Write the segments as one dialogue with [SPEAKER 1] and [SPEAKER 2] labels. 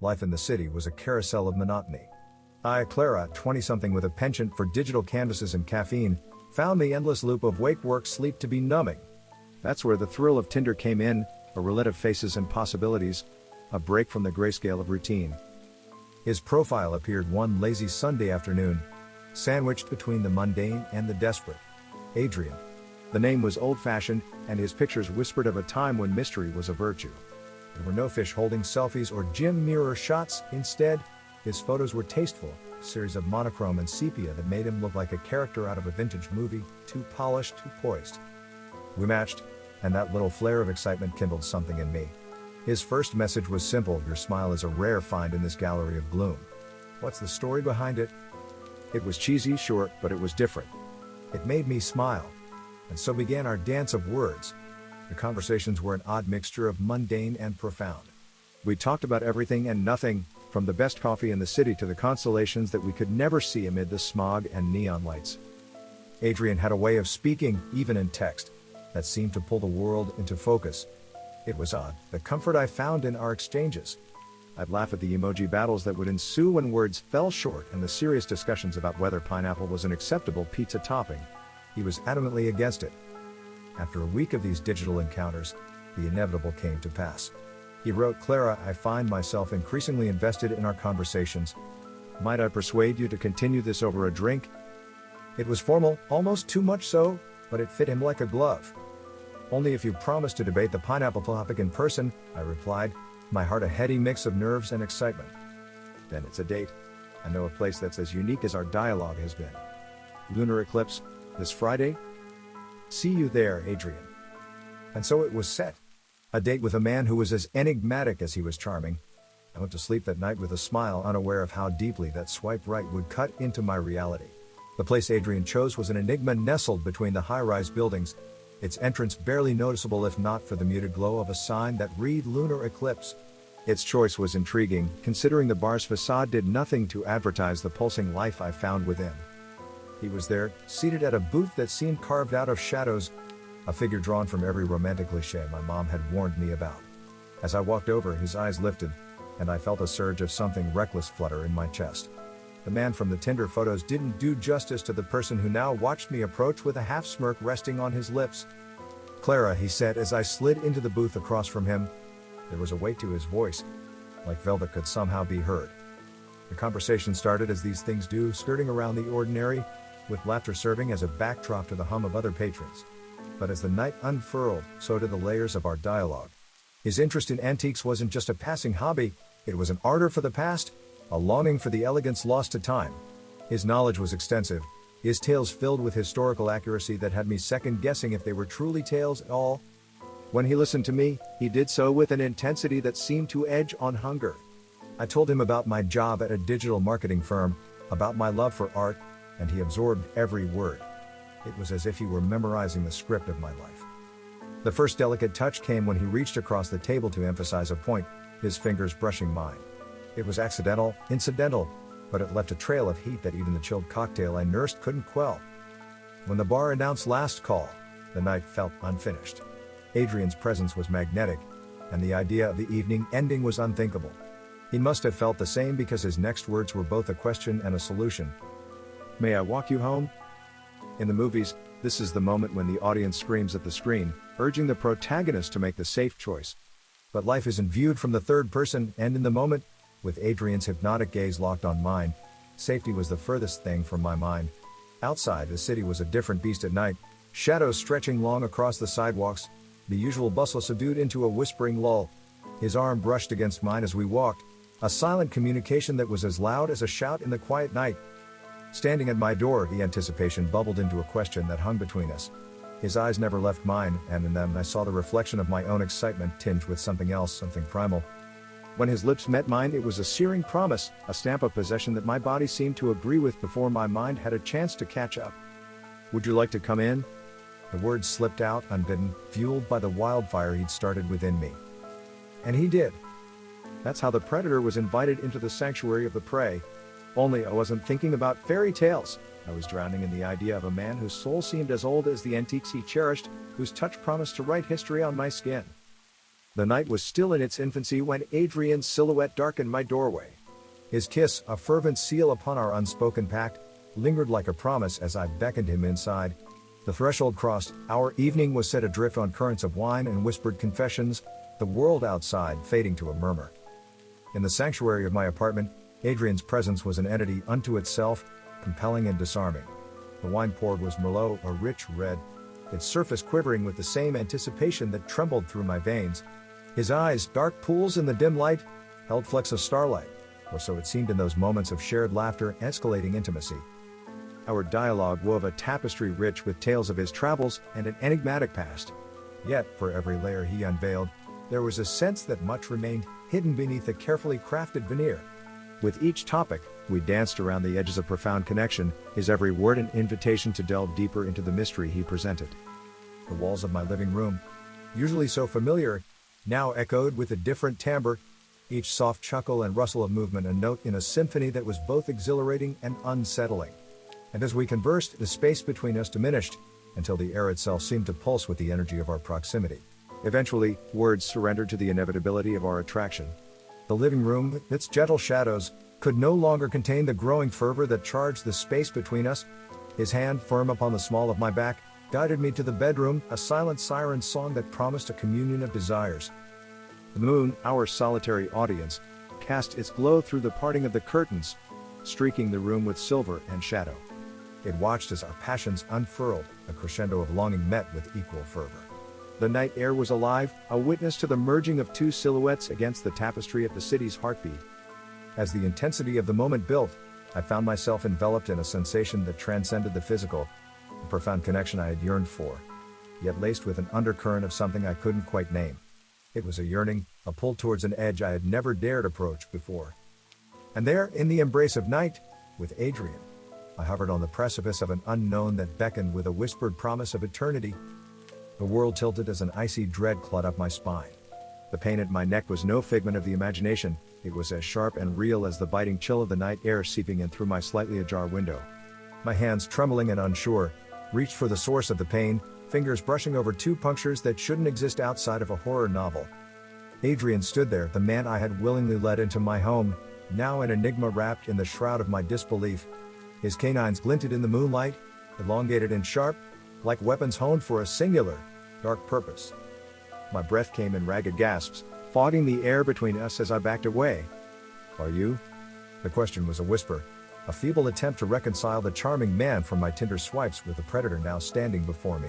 [SPEAKER 1] Life in the city was a carousel of monotony. I, Clara, 20-something with a penchant for digital canvases and caffeine, found the endless loop of wake-work-sleep to be numbing. That's where the thrill of Tinder came in, a roulette of faces and possibilities, a break from the grayscale of routine. His profile appeared one lazy Sunday afternoon, sandwiched between the mundane and the desperate. Adrian. The name was old-fashioned, and his pictures whispered of a time when mystery was a virtue. There were no fish-holding selfies or gym mirror shots. Instead, his photos were tasteful, a series of monochrome and sepia that made him look like a character out of a vintage movie, too polished, too poised. We matched, and that little flare of excitement kindled something in me. His first message was simple: "Your smile is a rare find in this gallery of gloom." What's the story behind it? It was cheesy, sure, but it was different. It made me smile. And so began our dance of words. The conversations were an odd mixture of mundane and profound. We talked about everything and nothing, from the best coffee in the city to the constellations that we could never see amid the smog and neon lights. Adrian had a way of speaking, even in text, that seemed to pull the world into focus. It was odd, the comfort I found in our exchanges. I'd laugh at the emoji battles that would ensue when words fell short, and the serious discussions about whether pineapple was an acceptable pizza topping. He was adamantly against it. After a week of these digital encounters, the inevitable came to pass. He wrote, "Clara, I find myself increasingly invested in our conversations. Might I persuade you to continue this over a drink?" It was formal, almost too much so, but it fit him like a glove. "Only if you promise to debate the pineapple topic in person," I replied, my heart a heady mix of nerves and excitement. "Then it's a date. I know a place that's as unique as our dialogue has been. Lunar eclipse, this Friday? See you there, Adrian." And so it was set. A date with a man who was as enigmatic as he was charming. I went to sleep that night with a smile, unaware of how deeply that swipe right would cut into my reality. The place Adrian chose was an enigma nestled between the high-rise buildings, its entrance barely noticeable if not for the muted glow of a sign that read Lunar Eclipse. Its choice was intriguing, considering the bar's facade did nothing to advertise the pulsing life I found within. He was there, seated at a booth that seemed carved out of shadows, a figure drawn from every romantic cliché my mom had warned me about. As I walked over, his eyes lifted, and I felt a surge of something reckless flutter in my chest. The man from the Tinder photos didn't do justice to the person who now watched me approach with a half-smirk resting on his lips. "Clara," he said as I slid into the booth across from him. There was a weight to his voice, like velvet could somehow be heard. The conversation started as these things do, skirting around the ordinary, with laughter serving as a backdrop to the hum of other patrons. But as the night unfurled, so did the layers of our dialogue. His interest in antiques wasn't just a passing hobby, it was an ardor for the past, a longing for the elegance lost to time. His knowledge was extensive, his tales filled with historical accuracy that had me second-guessing if they were truly tales at all. When he listened to me, he did so with an intensity that seemed to edge on hunger. I told him about my job at a digital marketing firm, about my love for art, and he absorbed every word. It was as if he were memorizing the script of my life. The first delicate touch came when he reached across the table to emphasize a point, his fingers brushing mine. It was accidental, incidental, but it left a trail of heat that even the chilled cocktail I nursed couldn't quell. When the bar announced last call, the night felt unfinished. Adrian's presence was magnetic, and the idea of the evening ending was unthinkable. He must have felt the same because his next words were both a question and a solution. "May I walk you home?" In the movies, this is the moment when the audience screams at the screen, urging the protagonist to make the safe choice. But life isn't viewed from the third person, and in the moment, with Adrian's hypnotic gaze locked on mine, safety was the furthest thing from my mind. Outside, the city was a different beast at night, shadows stretching long across the sidewalks, the usual bustle subdued into a whispering lull. His arm brushed against mine as we walked, a silent communication that was as loud as a shout in the quiet night. Standing at my door, the anticipation bubbled into a question that hung between us. His eyes never left mine, and in them I saw the reflection of my own excitement tinged with something else, something primal. When his lips met mine, it was a searing promise, a stamp of possession that my body seemed to agree with before my mind had a chance to catch up. "Would you like to come in?" The words slipped out unbidden, fueled by the wildfire he'd started within me. And he did. That's how the predator was invited into the sanctuary of the prey. Only I wasn't thinking about fairy tales. I was drowning in the idea of a man whose soul seemed as old as the antiques he cherished, whose touch promised to write history on my skin. The night was still in its infancy when Adrian's silhouette darkened my doorway. His kiss, a fervent seal upon our unspoken pact, lingered like a promise as I beckoned him inside. The threshold crossed, our evening was set adrift on currents of wine and whispered confessions, the world outside fading to a murmur. In the sanctuary of my apartment, Adrian's presence was an entity unto itself, compelling and disarming. The wine poured was Merlot, a rich red, its surface quivering with the same anticipation that trembled through my veins. His eyes, dark pools in the dim light, held flecks of starlight, or so it seemed in those moments of shared laughter, escalating intimacy. Our dialogue wove a tapestry rich with tales of his travels and an enigmatic past. Yet, for every layer he unveiled, there was a sense that much remained hidden beneath a carefully crafted veneer. With each topic, we danced around the edges of profound connection, his every word an invitation to delve deeper into the mystery he presented. The walls of my living room, usually so familiar, now echoed with a different timbre, each soft chuckle and rustle of movement a note in a symphony that was both exhilarating and unsettling. And as we conversed, the space between us diminished, until the air itself seemed to pulse with the energy of our proximity. Eventually, words surrendered to the inevitability of our attraction. The living room, with its gentle shadows, could no longer contain the growing fervor that charged the space between us. His hand, firm upon the small of my back, guided me to the bedroom, a silent siren song that promised a communion of desires. The moon, our solitary audience, cast its glow through the parting of the curtains, streaking the room with silver and shadow. It watched as our passions unfurled, a crescendo of longing met with equal fervor. The night air was alive, a witness to the merging of two silhouettes against the tapestry of the city's heartbeat. As the intensity of the moment built, I found myself enveloped in a sensation that transcended the physical, a profound connection I had yearned for, yet laced with an undercurrent of something I couldn't quite name. It was a yearning, a pull towards an edge I had never dared approach before. And there, in the embrace of night, with Adrian, I hovered on the precipice of an unknown that beckoned with a whispered promise of eternity. The world tilted as an icy dread clawed up my spine. The pain at my neck was no figment of the imagination, it was as sharp and real as the biting chill of the night air seeping in through my slightly ajar window. My hands, trembling and unsure, reached for the source of the pain, fingers brushing over two punctures that shouldn't exist outside of a horror novel. Adrian stood there, the man I had willingly led into my home, now an enigma wrapped in the shroud of my disbelief. His canines glinted in the moonlight, elongated and sharp, like weapons honed for a singular, dark purpose. My breath came in ragged gasps, fogging the air between us as I backed away. "Are you?" The question was a whisper, a feeble attempt to reconcile the charming man from my Tinder swipes with the predator now standing before me.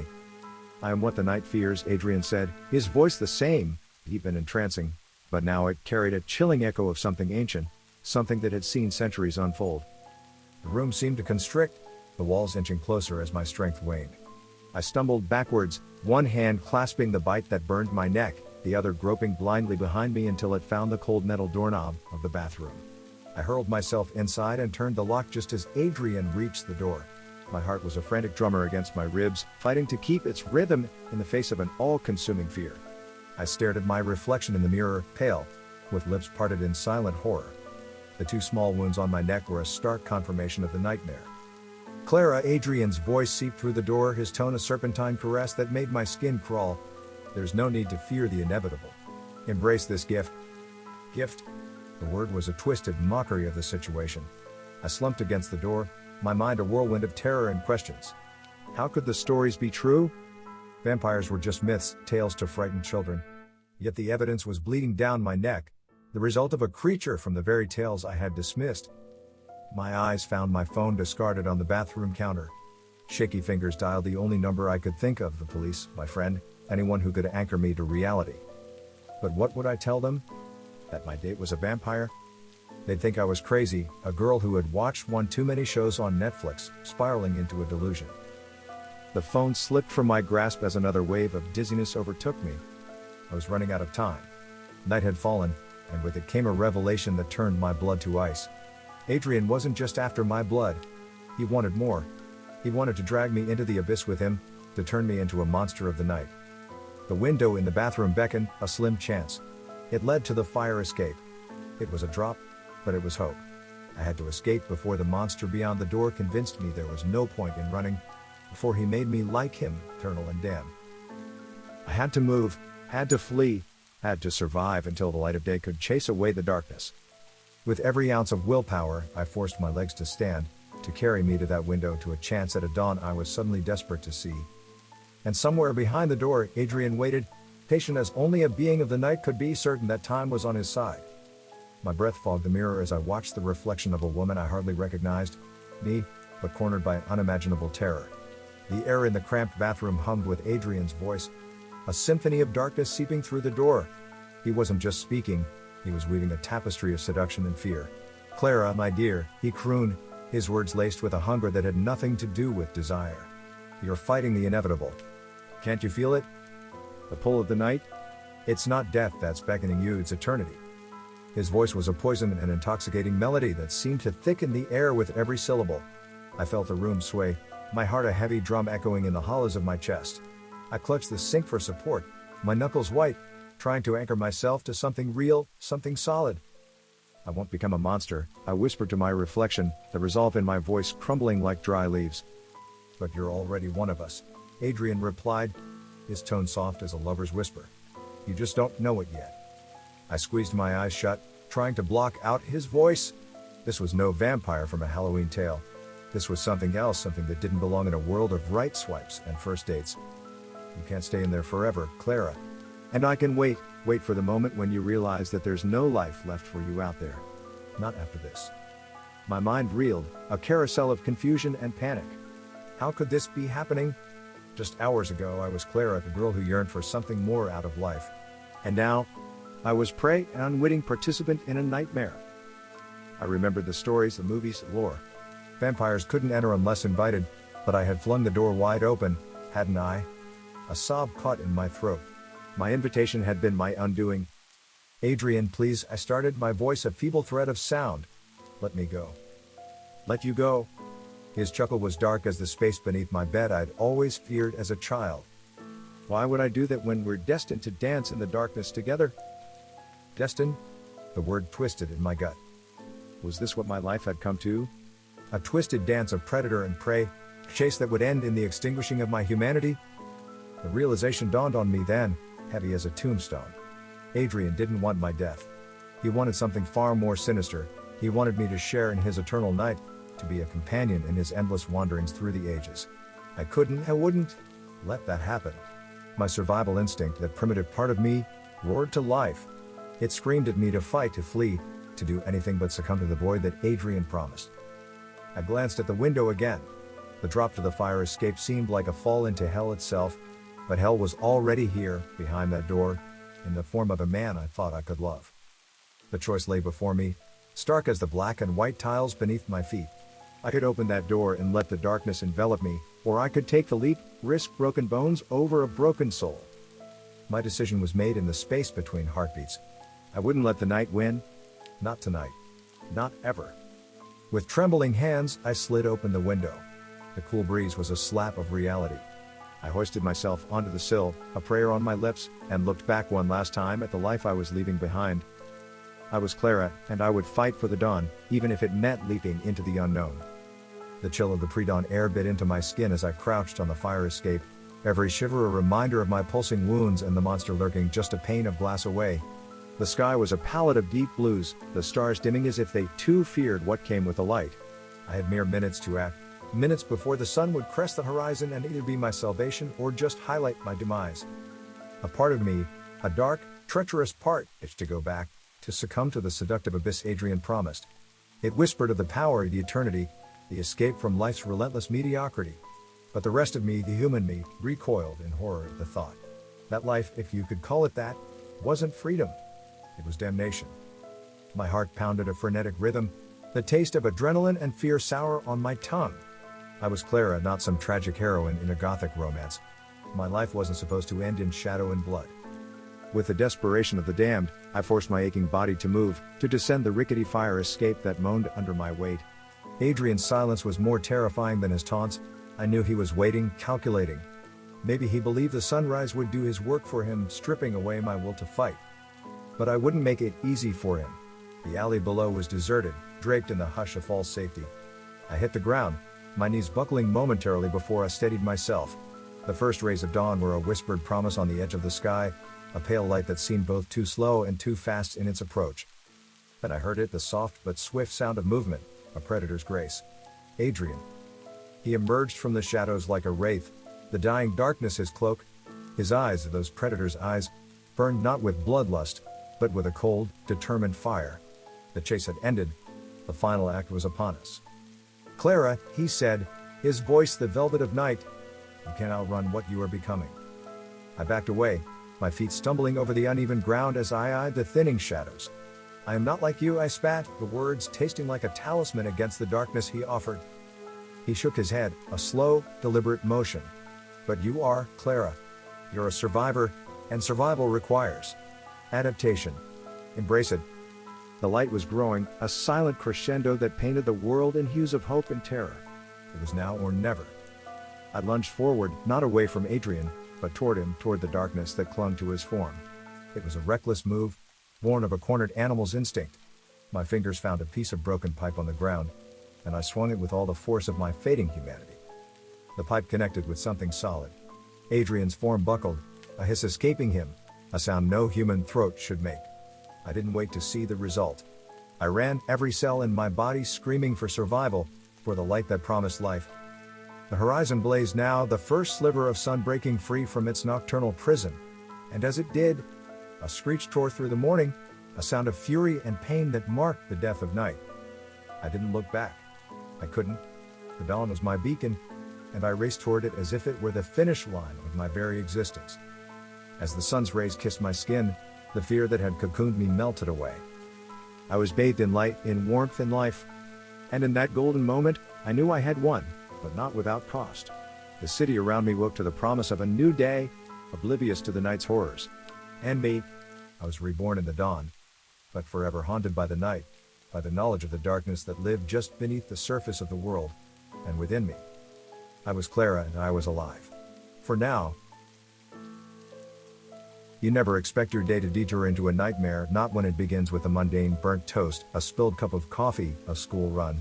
[SPEAKER 1] "I am what the night fears," Adrian said, his voice the same, deep and entrancing, but now it carried a chilling echo of something ancient, something that had seen centuries unfold. The room seemed to constrict, the walls inching closer as my strength waned. I stumbled backwards, one hand clasping the bite that burned my neck, the other groping blindly behind me until it found the cold metal doorknob of the bathroom. I hurled myself inside and turned the lock just as Adrian reached the door. My heart was a frantic drummer against my ribs, fighting to keep its rhythm in the face of an all-consuming fear. I stared at my reflection in the mirror, pale, with lips parted in silent horror. The two small wounds on my neck were a stark confirmation of the nightmare. "Clara," Adrian's voice seeped through the door, his tone a serpentine caress that made my skin crawl. "There's no need to fear the inevitable. Embrace this gift." Gift? The word was a twisted mockery of the situation. I slumped against the door, my mind a whirlwind of terror and questions. How could the stories be true? Vampires were just myths, tales to frighten children. Yet the evidence was bleeding down my neck, the result of a creature from the very tales I had dismissed. My eyes found my phone discarded on the bathroom counter. Shaky fingers dialed the only number I could think of: the police, my friend, anyone who could anchor me to reality. But what would I tell them? That my date was a vampire? They'd think I was crazy, a girl who had watched one too many shows on Netflix, spiraling into a delusion. The phone slipped from my grasp as another wave of dizziness overtook me. I was running out of time. Night had fallen, and with it came a revelation that turned my blood to ice. Adrian wasn't just after my blood. He wanted more. He wanted to drag me into the abyss with him, to turn me into a monster of the night. The window in the bathroom beckoned, a slim chance. It led to the fire escape. It was a drop, but it was hope. I had to escape before the monster beyond the door convinced me there was no point in running, before he made me like him, eternal and damned. I had to move, had to flee, Had to survive until the light of day could chase away the darkness. With every ounce of willpower, I forced my legs to stand, to carry me to that window to a chance at a dawn I was suddenly desperate to see. And somewhere behind the door, Adrian waited, patient as only a being of the night could be, certain that time was on his side. My breath fogged the mirror as I watched the reflection of a woman I hardly recognized, me, but cornered by unimaginable terror. The air in the cramped bathroom hummed with Adrian's voice, a symphony of darkness seeping through the door. He wasn't just speaking, he was weaving a tapestry of seduction and fear. "Clara, my dear," he crooned, his words laced with a hunger that had nothing to do with desire. "You're fighting the inevitable. Can't you feel it? The pull of the night? It's not death that's beckoning you, it's eternity." His voice was a poison and intoxicating melody that seemed to thicken the air with every syllable. I felt the room sway, my heart a heavy drum echoing in the hollows of my chest. I clutched the sink for support, my knuckles white, trying to anchor myself to something real, something solid. "I won't become a monster," I whispered to my reflection, the resolve in my voice crumbling like dry leaves. "But you're already one of us," Adrian replied, his tone soft as a lover's whisper. "You just don't know it yet." I squeezed my eyes shut, trying to block out his voice. This was no vampire from a Halloween tale. This was something else, something that didn't belong in a world of right swipes and first dates. "You can't stay in there forever, Clara. And I can wait for the moment when you realize that there's no life left for you out there. Not after this." My mind reeled, a carousel of confusion and panic. How could this be happening? Just hours ago I was Clara, the girl who yearned for something more out of life. And now, I was prey, an unwitting participant in a nightmare. I remembered the stories, the movies, the lore. Vampires couldn't enter unless invited, but I had flung the door wide open, hadn't I? A sob caught in my throat. My invitation had been my undoing. "Adrian, please," I started, my voice a feeble thread of sound. "Let me go." "Let you go?" His chuckle was dark as the space beneath my bed I'd always feared as a child. "Why would I do that when we're destined to dance in the darkness together?" Destined? The word twisted in my gut. Was this what my life had come to? A twisted dance of predator and prey, a chase that would end in the extinguishing of my humanity? The realization dawned on me then, heavy as a tombstone. Adrian didn't want my death. He wanted something far more sinister. He wanted me to share in his eternal night, to be a companion in his endless wanderings through the ages. I wouldn't let that happen. My survival instinct, that primitive part of me, roared to life. It screamed at me to fight, to flee, to do anything but succumb to the void that Adrian promised. I glanced at the window again. The drop to the fire escape seemed like a fall into hell itself, but hell was already here, behind that door, in the form of a man I thought I could love. The choice lay before me, stark as the black and white tiles beneath my feet. I could open that door and let the darkness envelop me, or I could take the leap, risk broken bones over a broken soul. My decision was made in the space between heartbeats. I wouldn't let the night win. Not tonight. Not ever. With trembling hands, I slid open the window. The cool breeze was a slap of reality. I hoisted myself onto the sill, a prayer on my lips, and looked back one last time at the life I was leaving behind. I was Clara, and I would fight for the dawn, even if it meant leaping into the unknown. The chill of the pre-dawn air bit into my skin as I crouched on the fire escape, every shiver a reminder of my pulsing wounds and the monster lurking just a pane of glass away. The sky was a palette of deep blues, the stars dimming as if they too feared what came with the light. I had mere minutes to act, minutes before the sun would crest the horizon and either be my salvation or just highlight my demise. A part of me, a dark, treacherous part, itched to go back, to succumb to the seductive abyss Adrian promised. It whispered of the power of the eternity, the escape from life's relentless mediocrity. But the rest of me, the human me, recoiled in horror at the thought. That life, if you could call it that, wasn't freedom. It was damnation. My heart pounded a frenetic rhythm, the taste of adrenaline and fear sour on my tongue. I was Clara, not some tragic heroine in a gothic romance. My life wasn't supposed to end in shadow and blood. With the desperation of the damned, I forced my aching body to move, to descend the rickety fire escape that moaned under my weight. Adrian's silence was more terrifying than his taunts. I knew he was waiting, calculating. Maybe he believed the sunrise would do his work for him, stripping away my will to fight. But I wouldn't make it easy for him. The alley below was deserted, draped in the hush of false safety. I hit the ground, my knees buckling momentarily before I steadied myself. The first rays of dawn were a whispered promise on the edge of the sky, a pale light that seemed both too slow and too fast in its approach. Then I heard it, the soft but swift sound of movement, a predator's grace. Adrian. He emerged from the shadows like a wraith, the dying darkness his cloak. His eyes, those predator's eyes, burned not with bloodlust, but with a cold, determined fire. The chase had ended. The final act was upon us. "Clara," he said, his voice the velvet of night, "you can't outrun what you are becoming." I backed away, my feet stumbling over the uneven ground as I eyed the thinning shadows. "I am not like you," I spat, the words tasting like a talisman against the darkness he offered. He shook his head, a slow, deliberate motion. "But you are, Clara. You're a survivor, and survival requires adaptation. Embrace it." The light was growing, a silent crescendo that painted the world in hues of hope and terror. It was now or never. I lunged forward, not away from Adrian, but toward him, toward the darkness that clung to his form. It was a reckless move, born of a cornered animal's instinct. My fingers found a piece of broken pipe on the ground, and I swung it with all the force of my fading humanity. The pipe connected with something solid. Adrian's form buckled, a hiss escaping him, a sound no human throat should make. I didn't wait to see the result. I ran, every cell in my body screaming for survival, for the light that promised life. The horizon blazed now, the first sliver of sun breaking free from its nocturnal prison. And as it did, a screech tore through the morning, a sound of fury and pain that marked the death of night. I didn't look back. I couldn't. The dawn was my beacon, and I raced toward it as if it were the finish line of my very existence. As the sun's rays kissed my skin, the fear that had cocooned me melted away. I was bathed in light, in warmth and life. And in that golden moment, I knew I had won, but not without cost. The city around me woke to the promise of a new day, oblivious to the night's horrors. And me, I was reborn in the dawn, but forever haunted by the night, by the knowledge of the darkness that lived just beneath the surface of the world, and within me. I was Clara and I was alive. For now. You never expect your day to detour into a nightmare, not when it begins with a mundane burnt toast, a spilled cup of coffee, a school run.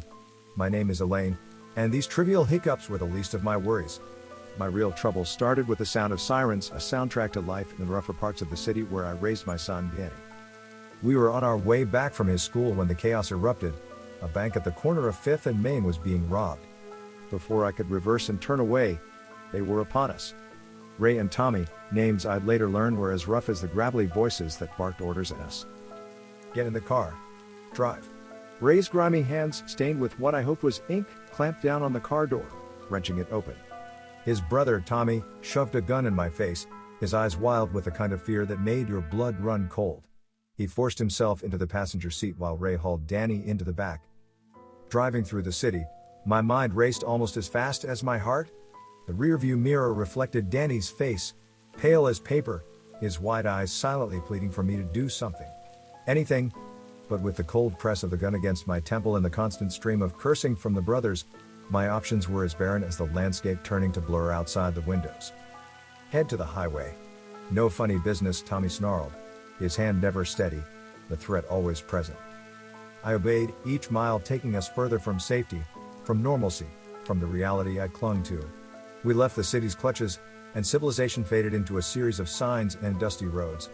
[SPEAKER 1] My name is Elaine, and these trivial hiccups were the least of my worries. My real trouble started with the sound of sirens, a soundtrack to life in the rougher parts of the city where I raised my son, Danny. We were on our way back from his school when the chaos erupted. A bank at the corner of 5th and Main was being robbed. Before I could reverse and turn away, they were upon us. Ray and Tommy, names I'd later learn were as rough as the gravelly voices that barked orders at us. "Get in the car. Drive." Ray's grimy hands, stained with what I hoped was ink, clamped down on the car door, wrenching it open. His brother, Tommy, shoved a gun in my face, his eyes wild with the kind of fear that made your blood run cold. He forced himself into the passenger seat while Ray hauled Danny into the back. Driving through the city, my mind raced almost as fast as my heart. The rearview mirror reflected Danny's face, pale as paper, his wide eyes silently pleading for me to do something. Anything, but with the cold press of the gun against my temple and the constant stream of cursing from the brothers, my options were as barren as the landscape turning to blur outside the windows. "Head to the highway." "No funny business," Tommy snarled, his hand never steady, the threat always present. I obeyed, each mile taking us further from safety, from normalcy, from the reality I clung to. We left the city's clutches, and civilization faded into a series of signs and dusty roads.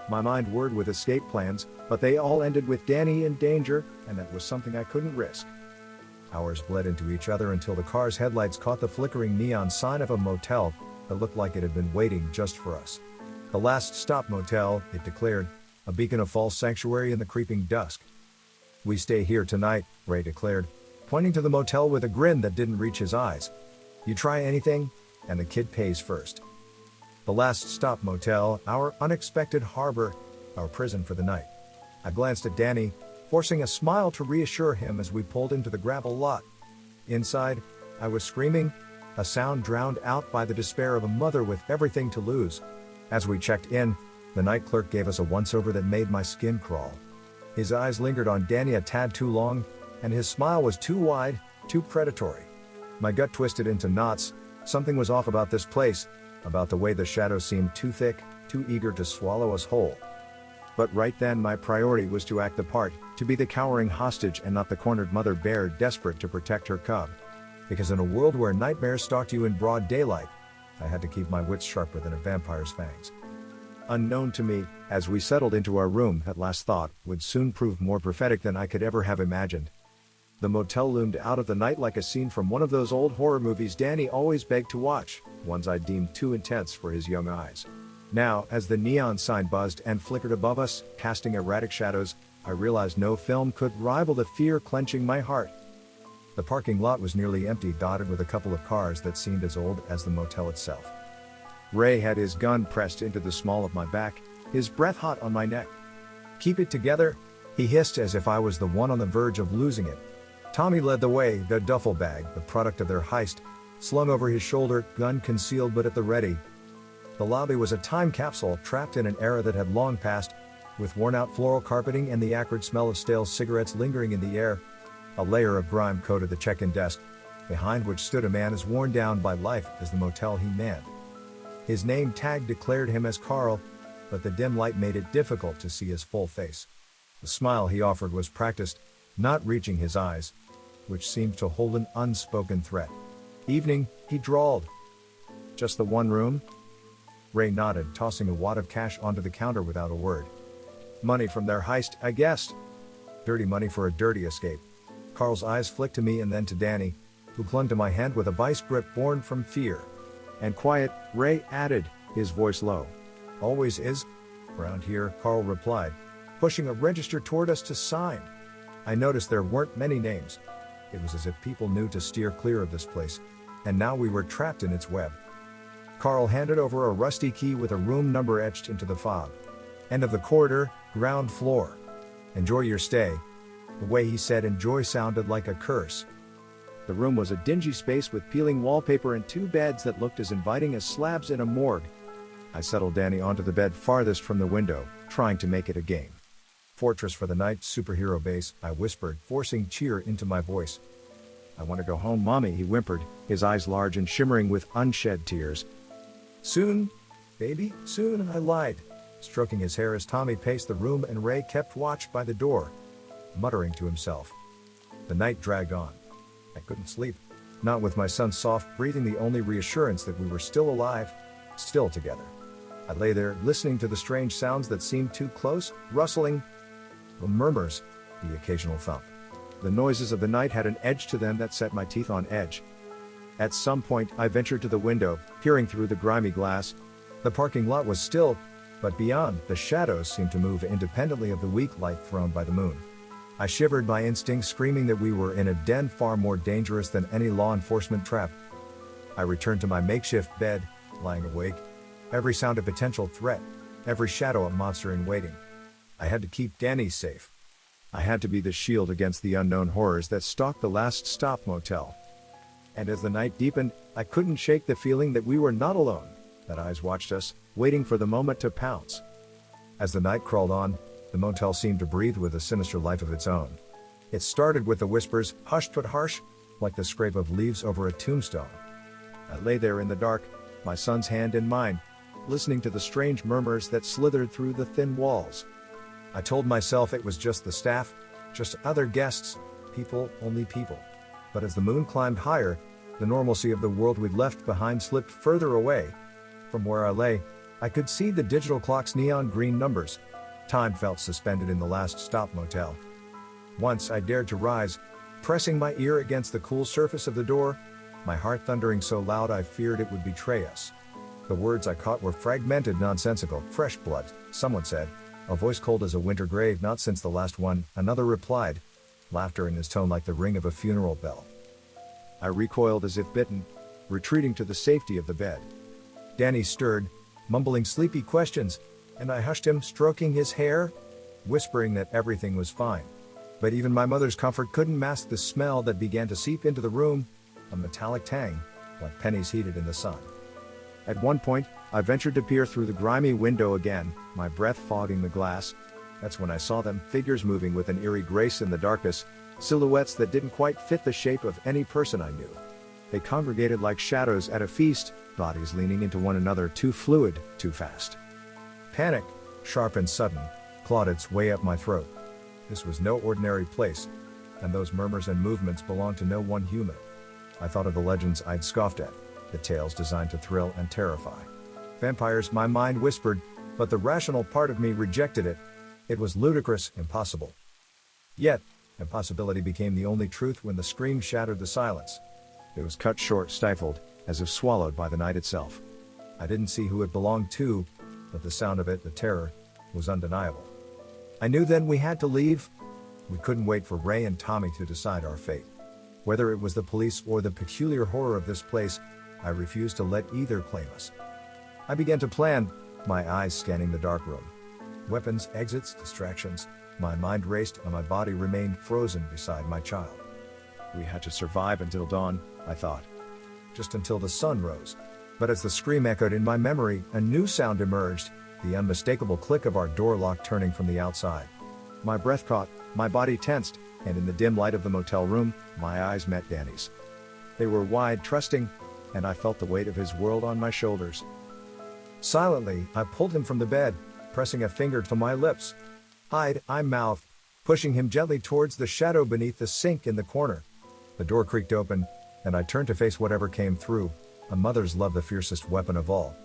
[SPEAKER 1] My mind whirred with escape plans, but they all ended with Danny in danger, and that was something I couldn't risk. Hours bled into each other until the car's headlights caught the flickering neon sign of a motel that looked like it had been waiting just for us. "The last stop motel," it declared, a beacon of false sanctuary in the creeping dusk. "We stay here tonight," Ray declared, pointing to the motel with a grin that didn't reach his eyes. "You try anything, and the kid pays first." The last stop motel, our unexpected harbor, our prison for the night. I glanced at Danny, forcing a smile to reassure him as we pulled into the gravel lot. Inside, I was screaming, a sound drowned out by the despair of a mother with everything to lose. As we checked in, the night clerk gave us a once-over that made my skin crawl. His eyes lingered on Danny a tad too long, and his smile was too wide, too predatory. My gut twisted into knots. Something was off about this place, about the way the shadows seemed too thick, too eager to swallow us whole. But right then my priority was to act the part, to be the cowering hostage and not the cornered mother bear desperate to protect her cub. Because in a world where nightmares stalked you in broad daylight, I had to keep my wits sharper than a vampire's fangs. unknown to me, as we settled into our room that last thought would soon prove more prophetic than I could ever have imagined. The motel loomed out of the night like a scene from one of those old horror movies Danny always begged to watch, ones I deemed too intense for his young eyes. Now, as the neon sign buzzed and flickered above us, casting erratic shadows, I realized no film could rival the fear clenching my heart. The parking lot was nearly empty, dotted with a couple of cars that seemed as old as the motel itself. Ray had his gun pressed into the small of my back, his breath hot on my neck. "Keep it together," he hissed as if I was the one on the verge of losing it. Tommy led the way, the duffel bag, the product of their heist, slung over his shoulder, gun concealed but at the ready. The lobby was a time capsule trapped in an era that had long passed, with worn-out floral carpeting and the acrid smell of stale cigarettes lingering in the air. A layer of grime coated the check-in desk, behind which stood a man as worn down by life as the motel he manned. His name tag declared him as Carl, but the dim light made it difficult to see his full face. The smile he offered was practiced, not reaching his eyes, which seemed to hold an unspoken threat. "Evening," he drawled. "Just the one room?" Ray nodded, tossing a wad of cash onto the counter without a word. "Money from their heist, I guessed." Dirty money for a dirty escape. Carl's eyes flicked to me and then to Danny, who clung to my hand with a vice grip born from fear. "And quiet," Ray added, his voice low. "Always is." "Around here," Carl replied, pushing a register toward us to sign. I noticed there weren't many names. It was as if people knew to steer clear of this place, and now we were trapped in its web. Carl handed over a rusty key with a room number etched into the fob. "End of the corridor, ground floor. Enjoy your stay." The way he said enjoy sounded like a curse. The room was a dingy space with peeling wallpaper and two beds that looked as inviting as slabs in a morgue. I settled Danny onto the bed farthest from the window, trying to make it a game. "Fortress for the night, superhero base," I whispered, forcing cheer into my voice. "I want to go home, Mommy," he whimpered, his eyes large and shimmering with unshed tears. "Soon, baby, soon," I lied, stroking his hair as Tommy paced the room and Ray kept watch by the door, muttering to himself. The night dragged on. I couldn't sleep, not with my son's soft breathing the only reassurance that we were still alive, still together. I lay there, listening to the strange sounds that seemed too close, rustling, the murmurs, the occasional thump. The noises of the night had an edge to them that set my teeth on edge. At some point, I ventured to the window, peering through the grimy glass. The parking lot was still, but beyond, the shadows seemed to move independently of the weak light thrown by the moon. I shivered, my instinct screaming that we were in a den far more dangerous than any law enforcement trap. I returned to my makeshift bed, lying awake. Every sound a potential threat, every shadow a monster in waiting. I had to keep Danny safe. I had to be the shield against the unknown horrors that stalked the last stop motel. And as the night deepened, I couldn't shake the feeling that we were not alone, that eyes watched us, waiting for the moment to pounce. As the night crawled on, the motel seemed to breathe with a sinister life of its own. It started with the whispers, hushed but harsh, like the scrape of leaves over a tombstone. I lay there in the dark, my son's hand in mine, listening to the strange murmurs that slithered through the thin walls. I told myself it was just the staff, just other guests, people, only people. But as the moon climbed higher, the normalcy of the world we'd left behind slipped further away. From where I lay, I could see the digital clock's neon green numbers. Time felt suspended in the last stop motel. Once I dared to rise, pressing my ear against the cool surface of the door, my heart thundering so loud I feared it would betray us. The words I caught were fragmented, nonsensical. "Fresh blood," someone said, a voice cold as a winter grave. "Not since the last one," another replied, laughter in his tone like the ring of a funeral bell. I recoiled as if bitten, retreating to the safety of the bed. Danny stirred, mumbling sleepy questions, and I hushed him, stroking his hair, whispering that everything was fine. But even my mother's comfort couldn't mask the smell that began to seep into the room, a metallic tang, like pennies heated in the sun. At one point, I ventured to peer through the grimy window again, my breath fogging the glass. That's when I saw them, figures moving with an eerie grace in the darkness, silhouettes that didn't quite fit the shape of any person I knew. They congregated like shadows at a feast, bodies leaning into one another, too fluid, too fast. Panic, sharp and sudden, clawed its way up my throat. This was no ordinary place, and those murmurs and movements belonged to no one human. I thought of the legends I'd scoffed at, the tales designed to thrill and terrify. Vampires, my mind whispered, But the rational part of me rejected it. It was ludicrous, impossible. Yet, impossibility became the only truth when the scream shattered the silence. It was cut short, stifled, as if swallowed by the night itself. I didn't see who it belonged to, but the sound of it, the terror, was undeniable. I knew then we had to leave. We couldn't wait for Ray and Tommy to decide our fate. Whether it was the police or the peculiar horror of this place, I refused to let either claim us. I began to plan, my eyes scanning the dark room. Weapons, exits, distractions. My mind raced and my body remained frozen beside my child. We had to survive until dawn, I thought. Just until the sun rose. But as the scream echoed in my memory, a new sound emerged, the unmistakable click of our door lock turning from the outside. My breath caught, my body tensed, and in the dim light of the motel room, my eyes met Danny's. They were wide, trusting, and I felt the weight of his world on my shoulders. Silently, I pulled him from the bed, pressing a finger to my lips. "Hide," I mouthed, pushing him gently towards the shadow beneath the sink in the corner. The door creaked open, and I turned to face whatever came through, a mother's love, the fiercest weapon of all.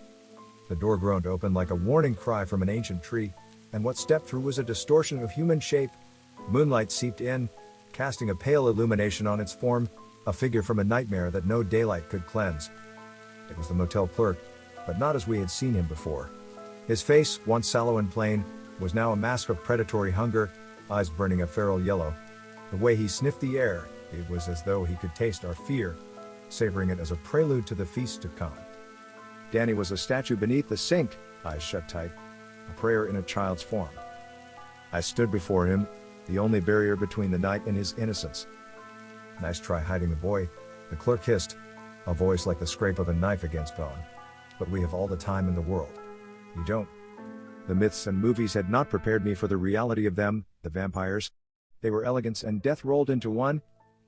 [SPEAKER 1] The door groaned open like a warning cry from an ancient tree, and what stepped through was a distortion of human shape. Moonlight seeped in, casting a pale illumination on its form, a figure from a nightmare that no daylight could cleanse. It was the motel clerk, but not as we had seen him before. His face, once sallow and plain, was now a mask of predatory hunger, eyes burning a feral yellow. The way he sniffed the air, it was as though he could taste our fear, savoring it as a prelude to the feast to come. Danny was a statue beneath the sink, eyes shut tight, a prayer in a child's form. I stood before him, the only barrier between the night and his innocence. "Nice try hiding the boy," the clerk hissed, a voice like the scrape of a knife against bone. "But we have all the time in the world. You don't." The myths and movies had not prepared me for the reality of them, the vampires. They were elegance and death rolled into one,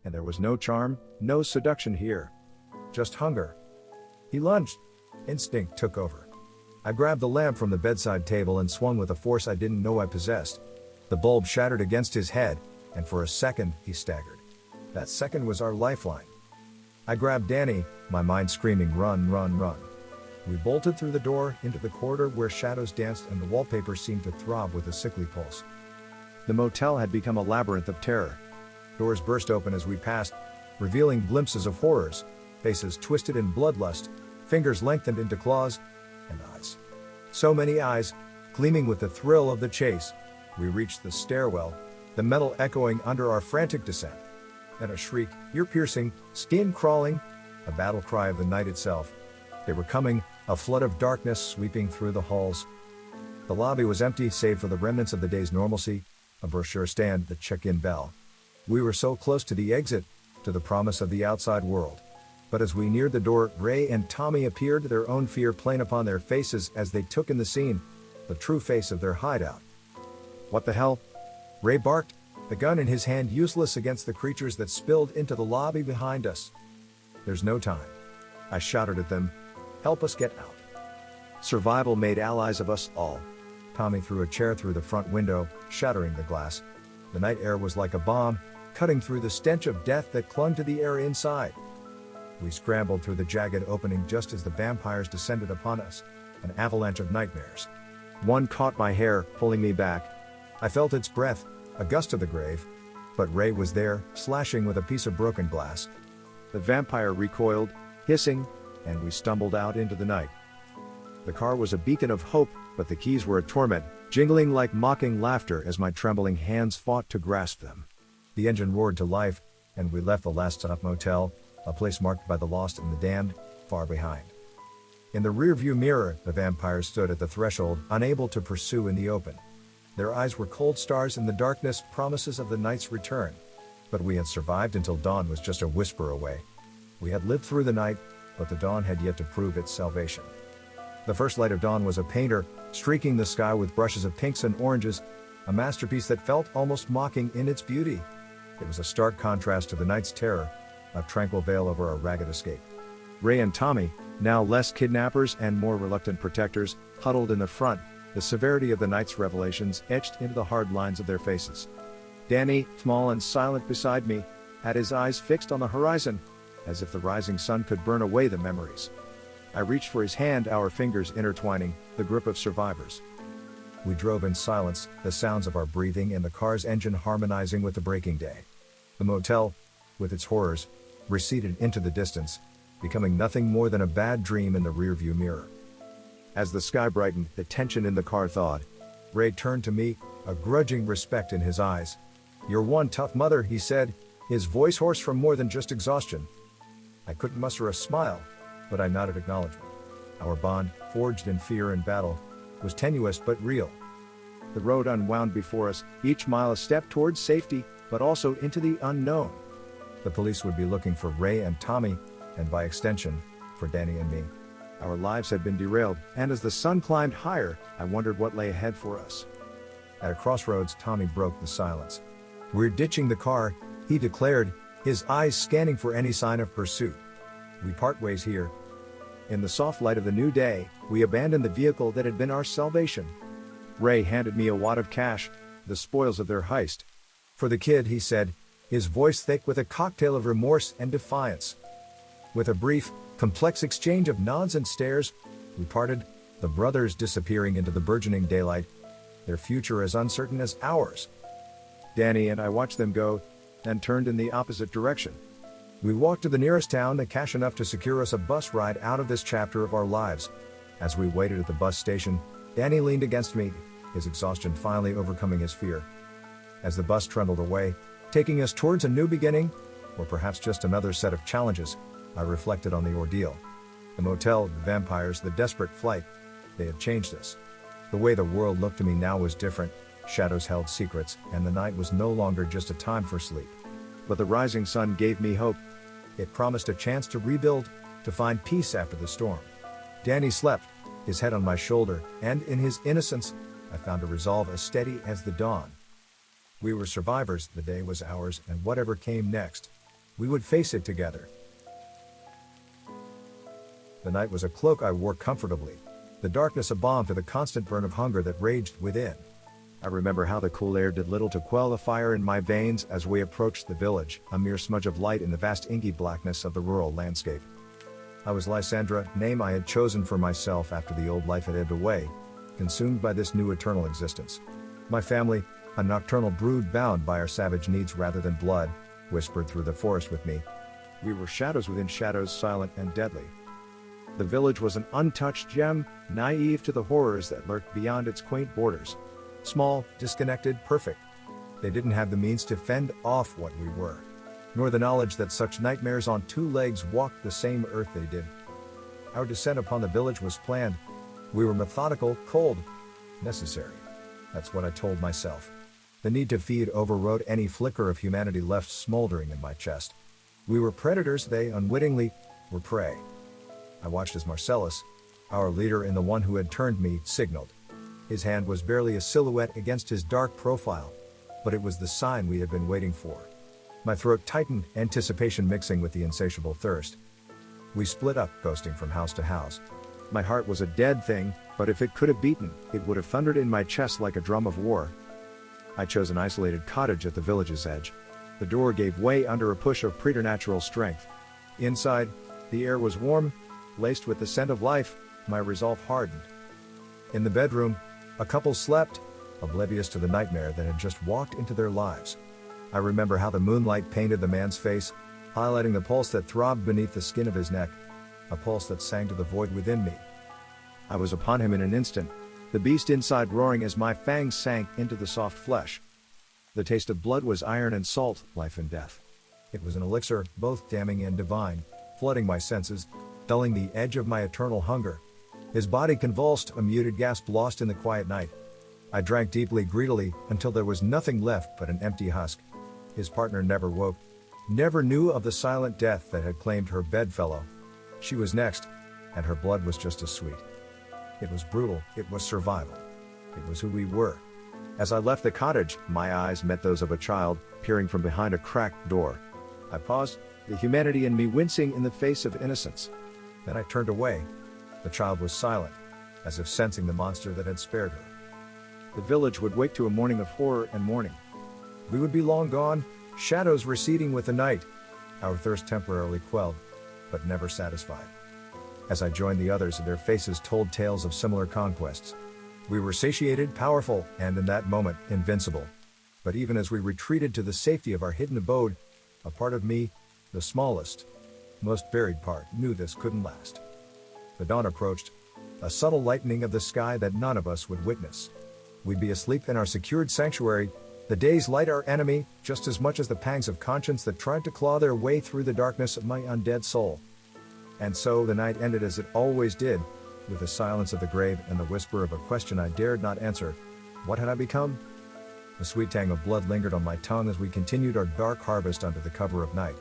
[SPEAKER 1] and there was no charm, no seduction here. Just hunger. He lunged. Instinct took over. I grabbed the lamp from the bedside table and swung with a force I didn't know I possessed. The bulb shattered against his head, and for a second, he staggered. That second was our lifeline. I grabbed Danny, my mind screaming, "Run, run, run." We bolted through the door, into the corridor where shadows danced and the wallpaper seemed to throb with a sickly pulse. The motel had become a labyrinth of terror. Doors burst open as we passed, revealing glimpses of horrors, faces twisted in bloodlust, fingers lengthened into claws, and eyes. So many eyes, gleaming with the thrill of the chase. We reached the stairwell, the metal echoing under our frantic descent. Then a shriek, ear-piercing, skin-crawling, a battle cry of the night itself. They were coming, a flood of darkness sweeping through the halls. The lobby was empty save for the remnants of the day's normalcy, a brochure stand, the check-in bell. We were so close to the exit, to the promise of the outside world. But as we neared the door, Ray and Tommy appeared, their own fear plain upon their faces as they took in the scene, the true face of their hideout. "What the hell?" Ray barked, the gun in his hand useless against the creatures that spilled into the lobby behind us. "There's no time," I shouted at them. "Help us get out." Survival made allies of us all. Tommy threw a chair through the front window, shattering the glass. The night air was like a bomb, cutting through the stench of death that clung to the air inside. We scrambled through the jagged opening just as the vampires descended upon us, an avalanche of nightmares. One caught my hair, pulling me back. I felt its breath, a gust of the grave. But Ray was there, slashing with a piece of broken glass. The vampire recoiled, hissing, and we stumbled out into the night. The car was a beacon of hope, but the keys were a torment, jingling like mocking laughter as my trembling hands fought to grasp them. The engine roared to life, and we left the last stop motel, a place marked by the lost and the damned, far behind. In the rearview mirror, the vampires stood at the threshold, unable to pursue in the open. Their eyes were cold stars in the darkness, promises of the night's return. But we had survived until dawn was just a whisper away. We had lived through the night, but the dawn had yet to prove its salvation. The first light of dawn was a painter, streaking the sky with brushes of pinks and oranges, a masterpiece that felt almost mocking in its beauty. It was a stark contrast to the night's terror, a tranquil veil over our ragged escape. Ray and Tommy, now less kidnappers and more reluctant protectors, huddled in the front, the severity of the night's revelations etched into the hard lines of their faces. Danny, small and silent beside me, had his eyes fixed on the horizon, as if the rising sun could burn away the memories. I reached for his hand, our fingers intertwining, the grip of survivors. We drove in silence, the sounds of our breathing and the car's engine harmonizing with the breaking day. The motel, with its horrors, receded into the distance, becoming nothing more than a bad dream in the rearview mirror. As the sky brightened, the tension in the car thawed. Ray turned to me, a grudging respect in his eyes. "You're one tough mother," he said, his voice hoarse from more than just exhaustion. I couldn't muster a smile, but I nodded acknowledgement. Our bond, forged in fear and battle, was tenuous but real. The road unwound before us, each mile a step towards safety, but also into the unknown. The police would be looking for Ray and Tommy, and by extension, for Danny and me. Our lives had been derailed, and as the sun climbed higher, I wondered what lay ahead for us. At a crossroads, Tommy broke the silence. "We're ditching the car," he declared, his eyes scanning for any sign of pursuit. "We part ways here." In the soft light of the new day, we abandoned the vehicle that had been our salvation. Ray handed me a wad of cash, the spoils of their heist. "For the kid," he said, his voice thick with a cocktail of remorse and defiance. With a brief, complex exchange of nods and stares, we parted, the brothers disappearing into the burgeoning daylight, their future as uncertain as ours. Danny and I watched them go, then turned in the opposite direction. We walked to the nearest town and cash enough to secure us a bus ride out of this chapter of our lives. As we waited at the bus station, Danny leaned against me, his exhaustion finally overcoming his fear. As the bus trundled away, taking us towards a new beginning, or perhaps just another set of challenges, I reflected on the ordeal. The motel, the vampires, the desperate flight, they had changed us. The way the world looked to me now was different, shadows held secrets, and the night was no longer just a time for sleep. But the rising sun gave me hope. It promised a chance to rebuild, to find peace after the storm. Danny slept, his head on my shoulder, and in his innocence, I found a resolve as steady as the dawn. We were survivors, the day was ours, and whatever came next, we would face it together. The night was a cloak I wore comfortably, the darkness a balm to the constant burn of hunger that raged within. I remember how the cool air did little to quell the fire in my veins as we approached the village, a mere smudge of light in the vast inky blackness of the rural landscape. I was Lysandra, name I had chosen for myself after the old life had ebbed away, consumed by this new eternal existence. My family, a nocturnal brood bound by our savage needs rather than blood, whispered through the forest with me. We were shadows within shadows, silent and deadly. The village was an untouched gem, naive to the horrors that lurked beyond its quaint borders. Small, disconnected, perfect. They didn't have the means to fend off what we were, nor the knowledge that such nightmares on two legs walked the same earth they did. Our descent upon the village was planned. We were methodical, cold, necessary. That's what I told myself. The need to feed overrode any flicker of humanity left smoldering in my chest. We were predators, they, unwittingly, were prey. I watched as Marcellus, our leader and the one who had turned me, signaled. His hand was barely a silhouette against his dark profile, but it was the sign we had been waiting for. My throat tightened, anticipation mixing with the insatiable thirst. We split up, ghosting from house to house. My heart was a dead thing, but if it could have beaten, it would have thundered in my chest like a drum of war. I chose an isolated cottage at the village's edge. The door gave way under a push of preternatural strength. Inside, the air was warm, laced with the scent of life. My resolve hardened. In the bedroom, a couple slept, oblivious to the nightmare that had just walked into their lives. I remember how the moonlight painted the man's face, highlighting the pulse that throbbed beneath the skin of his neck, a pulse that sang to the void within me. I was upon him in an instant, the beast inside roaring as my fangs sank into the soft flesh. The taste of blood was iron and salt, life and death. It was an elixir, both damning and divine, flooding my senses, dulling the edge of my eternal hunger. His body convulsed, a muted gasp lost in the quiet night. I drank deeply, greedily, until there was nothing left but an empty husk. His partner never woke, never knew of the silent death that had claimed her bedfellow. She was next, and her blood was just as sweet. It was brutal, it was survival. It was who we were. As I left the cottage, my eyes met those of a child, peering from behind a cracked door. I paused, the humanity in me wincing in the face of innocence. Then I turned away. The child was silent, as if sensing the monster that had spared her. The village would wake to a morning of horror and mourning. We would be long gone, shadows receding with the night, our thirst temporarily quelled, but never satisfied. As I joined the others, their faces told tales of similar conquests. We were satiated, powerful, and in that moment, invincible. But even as we retreated to the safety of our hidden abode, a part of me, the smallest, most buried part, knew this couldn't last. The dawn approached, a subtle lightening of the sky that none of us would witness. We'd be asleep in our secured sanctuary, the day's light our enemy, just as much as the pangs of conscience that tried to claw their way through the darkness of my undead soul. And so the night ended as it always did, with the silence of the grave and the whisper of a question I dared not answer. What had I become? The sweet tang of blood lingered on my tongue as we continued our dark harvest under the cover of night.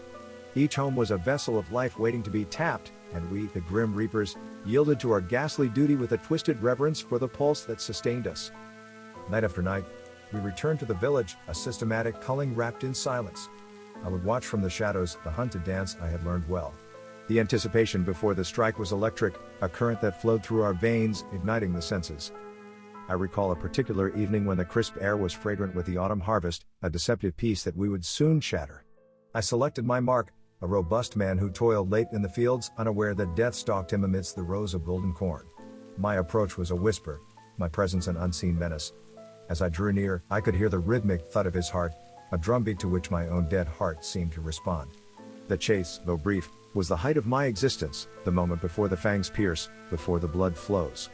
[SPEAKER 1] Each home was a vessel of life waiting to be tapped, and we, the grim reapers, yielded to our ghastly duty with a twisted reverence for the pulse that sustained us. Night after night, we returned to the village, a systematic culling wrapped in silence. I would watch from the shadows the hunted dance I had learned well. The anticipation before the strike was electric, a current that flowed through our veins, igniting the senses. I recall a particular evening when the crisp air was fragrant with the autumn harvest, a deceptive peace that we would soon shatter. I selected my mark, a robust man who toiled late in the fields, unaware that death stalked him amidst the rows of golden corn. My approach was a whisper, my presence an unseen menace. As I drew near, I could hear the rhythmic thud of his heart, a drumbeat to which my own dead heart seemed to respond. The chase, though brief, was the height of my existence, the moment before the fangs pierce, before the blood flows.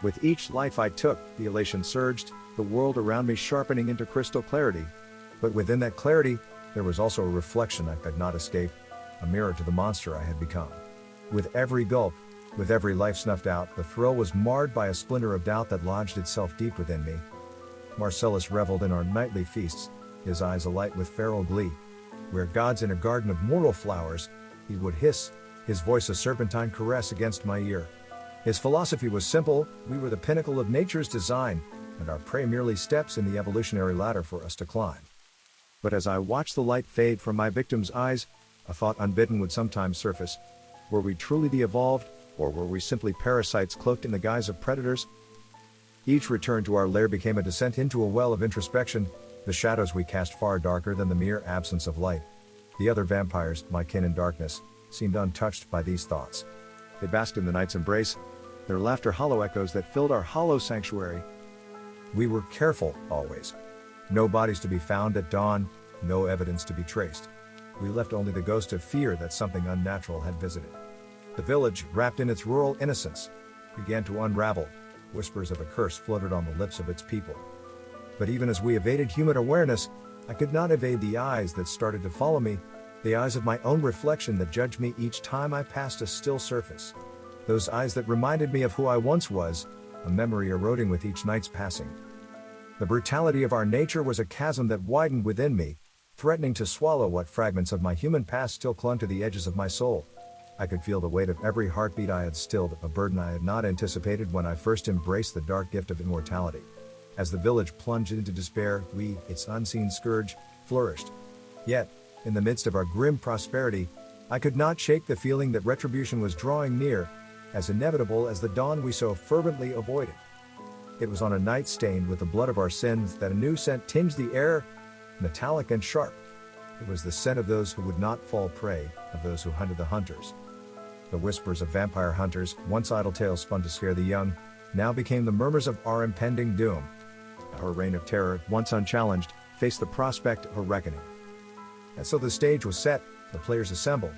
[SPEAKER 1] With each life I took, the elation surged, the world around me sharpening into crystal clarity. But within that clarity, there was also a reflection I could not escape, a mirror to the monster I had become. With every gulp, with every life snuffed out, the thrill was marred by a splinter of doubt that lodged itself deep within me. Marcellus reveled in our nightly feasts, his eyes alight with feral glee. Where God's in a garden of mortal flowers, he would hiss, his voice a serpentine caress against my ear. His philosophy was simple: we were the pinnacle of nature's design, and our prey merely steps in the evolutionary ladder for us to climb. But as I watched the light fade from my victim's eyes, a thought unbidden would sometimes surface. Were we truly the evolved, or were we simply parasites cloaked in the guise of predators? Each return to our lair became a descent into a well of introspection, the shadows we cast far darker than the mere absence of light. The other vampires, my kin in darkness, seemed untouched by these thoughts. They basked in the night's embrace, their laughter hollow echoes that filled our hollow sanctuary. We were careful, always. No bodies to be found at dawn, no evidence to be traced. We left only the ghost of fear that something unnatural had visited. The village, wrapped in its rural innocence, began to unravel. Whispers of a curse floated on the lips of its people. But even as we evaded human awareness, I could not evade the eyes that started to follow me, the eyes of my own reflection that judged me each time I passed a still surface. Those eyes that reminded me of who I once was, a memory eroding with each night's passing. The brutality of our nature was a chasm that widened within me, threatening to swallow what fragments of my human past still clung to the edges of my soul. I could feel the weight of every heartbeat I had stilled, a burden I had not anticipated when I first embraced the dark gift of immortality. As the village plunged into despair, we, its unseen scourge, flourished. Yet, in the midst of our grim prosperity, I could not shake the feeling that retribution was drawing near, as inevitable as the dawn we so fervently avoided. It was on a night stained with the blood of our sins that a new scent tinged the air, metallic and sharp. It was the scent of those who would not fall prey, of those who hunted the hunters. The whispers of vampire hunters, once idle tales spun to scare the young, now became the murmurs of our impending doom. Our reign of terror, once unchallenged, faced the prospect of a reckoning. And so the stage was set, the players assembled,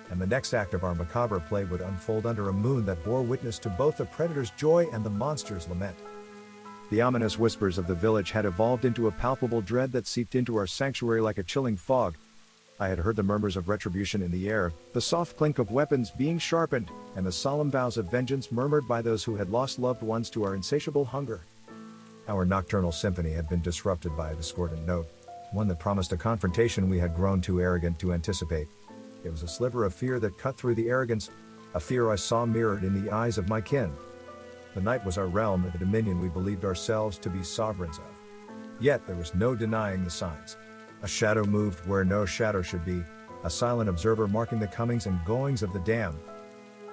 [SPEAKER 1] and the next act of our macabre play would unfold under a moon that bore witness to both the predator's joy and the monster's lament. The ominous whispers of the village had evolved into a palpable dread that seeped into our sanctuary like a chilling fog. I had heard the murmurs of retribution in the air, the soft clink of weapons being sharpened, and the solemn vows of vengeance murmured by those who had lost loved ones to our insatiable hunger. Our nocturnal symphony had been disrupted by a discordant note, one that promised a confrontation we had grown too arrogant to anticipate. It was a sliver of fear that cut through the arrogance, a fear I saw mirrored in the eyes of my kin. The night was our realm, the dominion we believed ourselves to be sovereigns of. Yet there was no denying the signs. A shadow moved where no shadow should be, a silent observer marking the comings and goings of the damned.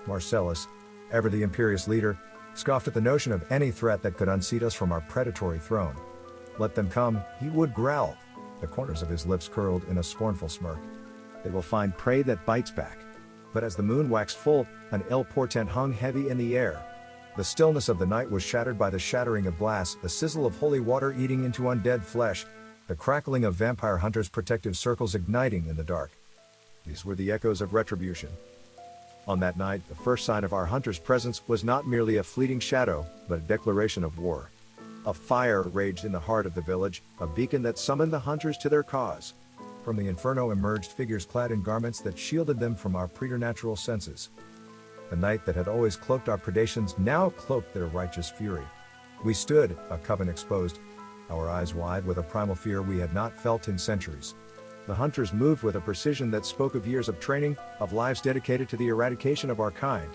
[SPEAKER 1] Marcellus, ever the imperious leader, scoffed at the notion of any threat that could unseat us from our predatory throne. Let them come, he would growl, the corners of his lips curled in a scornful smirk. They will find prey that bites back. But as the moon waxed full, an ill portent hung heavy in the air. The stillness of the night was shattered by the shattering of glass, the sizzle of holy water eating into undead flesh, the crackling of vampire hunters' protective circles igniting in the dark. These were the echoes of retribution. On that night, the first sign of our hunter's presence was not merely a fleeting shadow, but a declaration of war. A fire raged in the heart of the village, a beacon that summoned the hunters to their cause. From the inferno emerged figures clad in garments that shielded them from our preternatural senses. The night that had always cloaked our predations now cloaked their righteous fury. We stood, a coven exposed, our eyes wide with a primal fear we had not felt in centuries. The hunters moved with a precision that spoke of years of training, of lives dedicated to the eradication of our kind.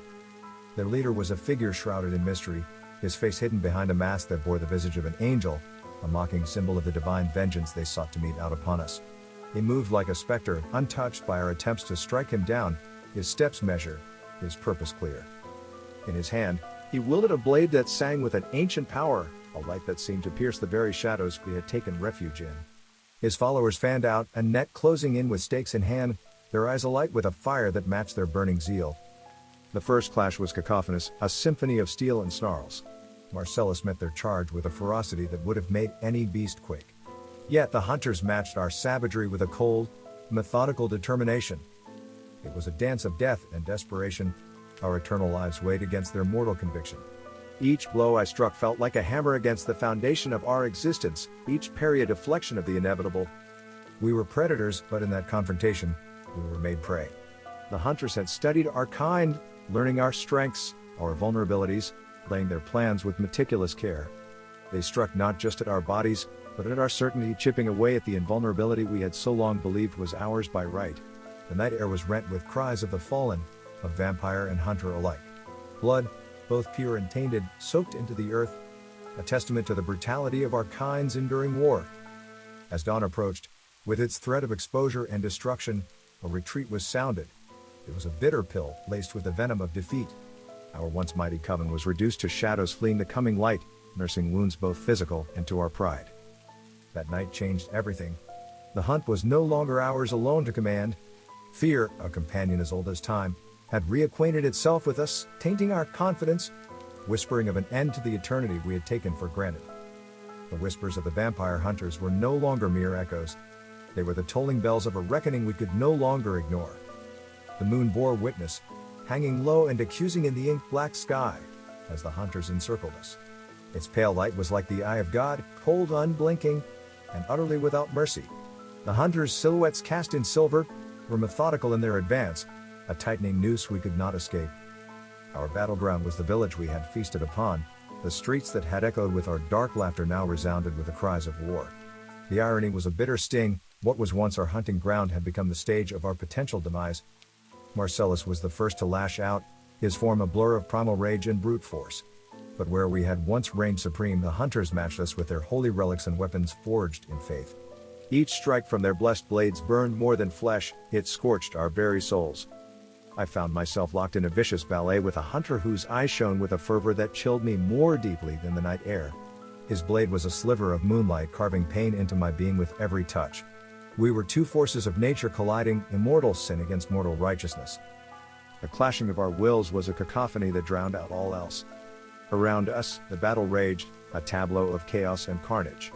[SPEAKER 1] Their leader was a figure shrouded in mystery, his face hidden behind a mask that bore the visage of an angel, a mocking symbol of the divine vengeance they sought to mete out upon us. He moved like a specter, untouched by our attempts to strike him down, his steps measured, his purpose clear. In his hand, he wielded a blade that sang with an ancient power, a light that seemed to pierce the very shadows we had taken refuge in. His followers fanned out, a net closing in with stakes in hand, their eyes alight with a fire that matched their burning zeal. The first clash was cacophonous, a symphony of steel and snarls. Marcellus met their charge with a ferocity that would have made any beast quake. Yet the hunters matched our savagery with a cold, methodical determination. It was a dance of death and desperation. Our eternal lives weighed against their mortal conviction. Each blow I struck felt like a hammer against the foundation of our existence, each parry a deflection of the inevitable. We were predators, but in that confrontation, we were made prey. The hunters had studied our kind, learning our strengths, our vulnerabilities, laying their plans with meticulous care. They struck not just at our bodies, but at our certainty, chipping away at the invulnerability we had so long believed was ours by right. The night air was rent with cries of the fallen, of vampire and hunter alike. Blood, both pure and tainted, soaked into the earth, a testament to the brutality of our kind's enduring war. As dawn approached, with its threat of exposure and destruction, a retreat was sounded. It was a bitter pill laced with the venom of defeat. Our once mighty coven was reduced to shadows fleeing the coming light, nursing wounds both physical and to our pride. That night changed everything. The hunt was no longer ours alone to command. Fear, a companion as old as time, had reacquainted itself with us, tainting our confidence, whispering of an end to the eternity we had taken for granted. The whispers of the vampire hunters were no longer mere echoes. They were the tolling bells of a reckoning we could no longer ignore. The moon bore witness, hanging low and accusing in the ink-black sky, as the hunters encircled us. Its pale light was like the eye of God, cold, unblinking, and utterly without mercy. The hunters' silhouettes cast in silver were methodical in their advance, a tightening noose we could not escape. Our battleground was the village we had feasted upon. The streets that had echoed with our dark laughter now resounded with the cries of war. The irony was a bitter sting. What was once our hunting ground had become the stage of our potential demise. Marcellus was the first to lash out, his form a blur of primal rage and brute force. But where we had once reigned supreme, the hunters matched us with their holy relics and weapons forged in faith. Each strike from their blessed blades burned more than flesh, it scorched our very souls. I found myself locked in a vicious ballet with a hunter whose eyes shone with a fervor that chilled me more deeply than the night air. His blade was a sliver of moonlight carving pain into my being with every touch. We were two forces of nature colliding, immortal sin against mortal righteousness. The clashing of our wills was a cacophony that drowned out all else. Around us, the battle raged, a tableau of chaos and carnage.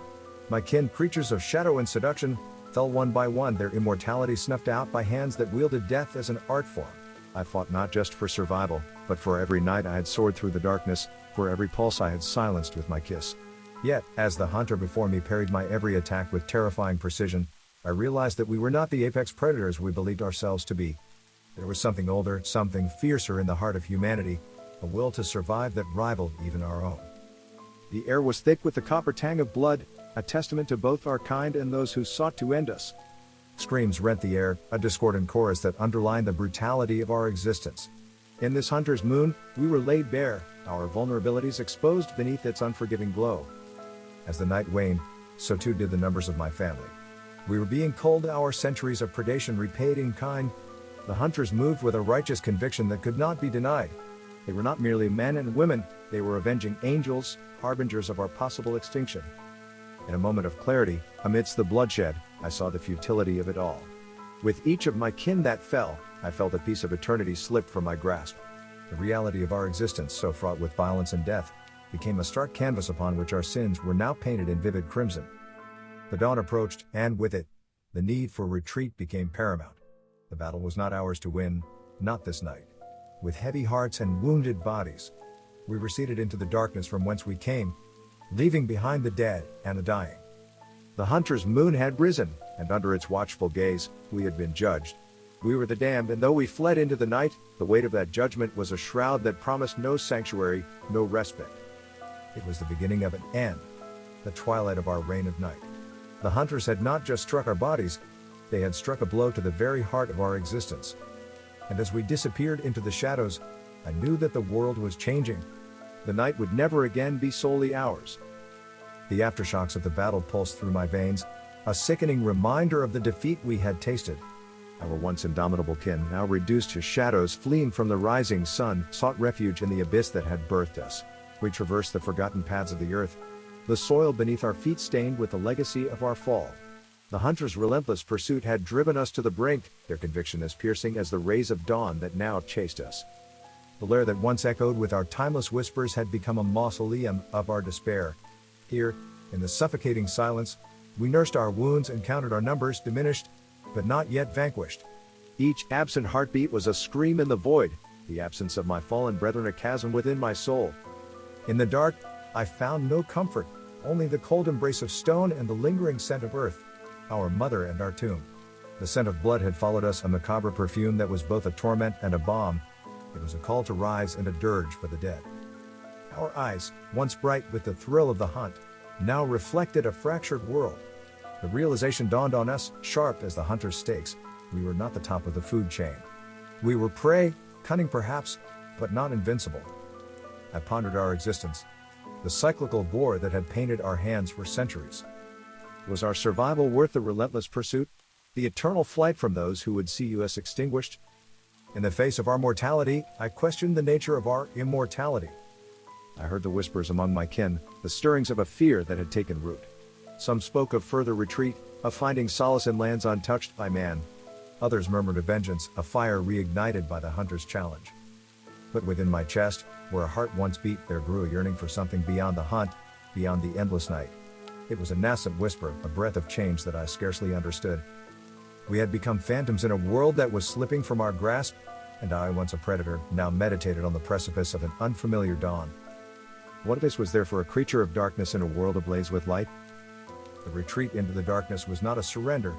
[SPEAKER 1] My kin, creatures of shadow and seduction, fell one by one, their immortality snuffed out by hands that wielded death as an art form. I fought not just for survival, but for every night I had soared through the darkness, for every pulse I had silenced with my kiss. Yet, as the hunter before me parried my every attack with terrifying precision, I realized that we were not the apex predators we believed ourselves to be. There was something older, something fiercer in the heart of humanity, a will to survive that rivaled even our own. The air was thick with the copper tang of blood, a testament to both our kind and those who sought to end us. Screams rent the air, a discordant chorus that underlined the brutality of our existence. In this hunter's moon, we were laid bare, our vulnerabilities exposed beneath its unforgiving glow. As the night waned, so too did the numbers of my family. We were being culled, our centuries of predation repaid in kind. The hunters moved with a righteous conviction that could not be denied. They were not merely men and women, they were avenging angels, harbingers of our possible extinction. In a moment of clarity, amidst the bloodshed, I saw the futility of it all. With each of my kin that fell, I felt a piece of eternity slip from my grasp. The reality of our existence, so fraught with violence and death, became a stark canvas upon which our sins were now painted in vivid crimson. The dawn approached, and with it, the need for retreat became paramount. The battle was not ours to win, not this night. With heavy hearts and wounded bodies, we receded into the darkness from whence we came, leaving behind the dead and the dying. The hunter's moon had risen, and under its watchful gaze, we had been judged. We were the damned, and though we fled into the night, the weight of that judgment was a shroud that promised no sanctuary, no respite. It was the beginning of an end, the twilight of our reign of night. The hunters had not just struck our bodies, they had struck a blow to the very heart of our existence. And as we disappeared into the shadows, I knew that the world was changing. The night would never again be solely ours. The aftershocks of the battle pulsed through my veins, a sickening reminder of the defeat we had tasted. Our once indomitable kin, now reduced to shadows fleeing from the rising sun, sought refuge in the abyss that had birthed us. We traversed the forgotten paths of the earth, the soil beneath our feet stained with the legacy of our fall. The hunters' relentless pursuit had driven us to the brink, their conviction as piercing as the rays of dawn that now chased us. The lair that once echoed with our timeless whispers had become a mausoleum of our despair. Here, in the suffocating silence, we nursed our wounds and counted our numbers, diminished, but not yet vanquished. Each absent heartbeat was a scream in the void, the absence of my fallen brethren a chasm within my soul. In the dark, I found no comfort, only the cold embrace of stone and the lingering scent of earth, our mother and our tomb. The scent of blood had followed us, a macabre perfume that was both a torment and a balm. It was a call to rise and a dirge for the dead. Our eyes, once bright with the thrill of the hunt, now reflected a fractured world. The realization dawned on us, sharp as the hunter's stakes. We were not the top of the food chain. We were prey, cunning perhaps, but not invincible. I pondered our existence, the cyclical gore that had painted our hands for centuries. Was our survival worth the relentless pursuit, the eternal flight from those who would see us extinguished? In the face of our mortality, I questioned the nature of our immortality. I heard the whispers among my kin, the stirrings of a fear that had taken root. Some spoke of further retreat, of finding solace in lands untouched by man. Others murmured of vengeance, a fire reignited by the hunter's challenge. But within my chest, where a heart once beat, there grew a yearning for something beyond the hunt, beyond the endless night. It was a nascent whisper, a breath of change that I scarcely understood. We had become phantoms in a world that was slipping from our grasp, and I, once a predator, now meditated on the precipice of an unfamiliar dawn. What abyss was there for a creature of darkness in a world ablaze with light? The retreat into the darkness was not a surrender,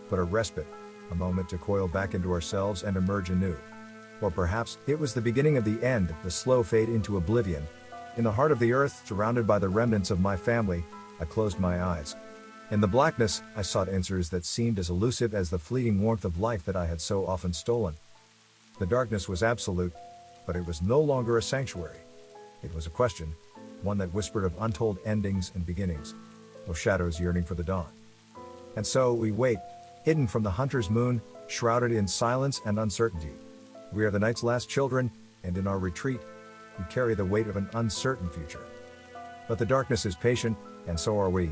[SPEAKER 1] but a respite, a moment to coil back into ourselves and emerge anew. Or perhaps it was the beginning of the end, the slow fade into oblivion. In the heart of the earth, surrounded by the remnants of my family, I closed my eyes. In the blackness, I sought answers that seemed as elusive as the fleeting warmth of life that I had so often stolen. The darkness was absolute, but it was no longer a sanctuary. It was a question, one that whispered of untold endings and beginnings, of shadows yearning for the dawn. And so we wait, hidden from the hunter's moon, shrouded in silence and uncertainty. We are the night's last children, and in our retreat, we carry the weight of an uncertain future. But the darkness is patient, and so are we.